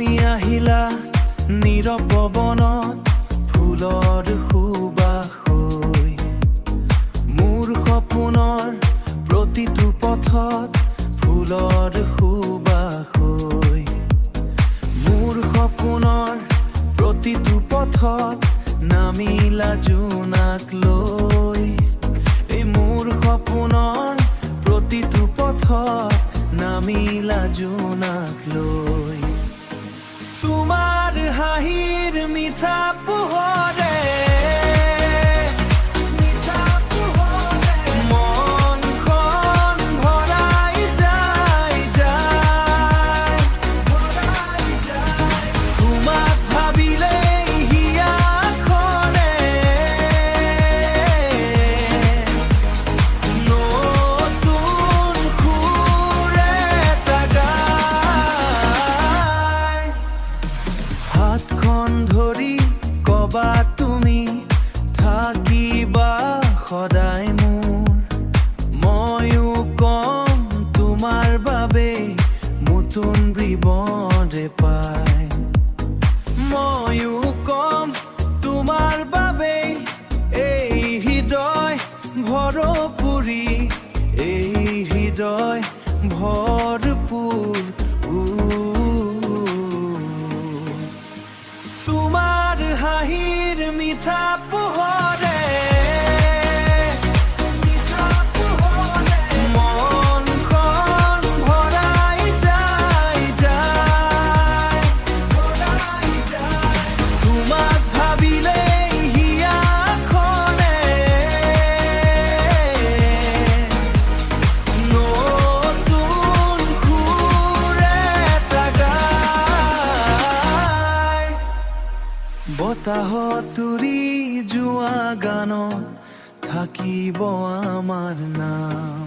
তুমি আহিলা নীৰৱ পৱনত ফুলৰ সুবাস হৈ মোৰ সপোনৰ প্ৰতিটো পথত ফুলৰ সুবাস হৈ মোৰ সপোনৰ প্ৰতিটো পথত নামিলা জোনাক লৈ এই মোৰ সপোনৰ প্ৰতিটো পথত নামিলা জোনাক লৈ তোমাৰ হাঁহিৰ মিঠা পোহৰে মনখন ভৰাই যায় তোমাক ভাবিলেই হিয়াখনে নতুন সুৰে গায় হাতখন ধৰি কবা তুমি থাকিবা সদায় মোৰ ময়ো কম তোমাৰ বাবে নতুন জীৱনে পায় ময়ো কম তোমাৰ বাবে এই হৃদয় ভৰপুৰি এই হৃদয় ভৰপুৰ তোমাৰ হাঁহিৰ মিঠা পোহৰে মনখন ভৰাই যায় তোমাক ভাবিলেই হিয়াখনে নতুন সুৰে গায় বতাহত উৰি যোৱা গানত থাকিব আমাৰ নাম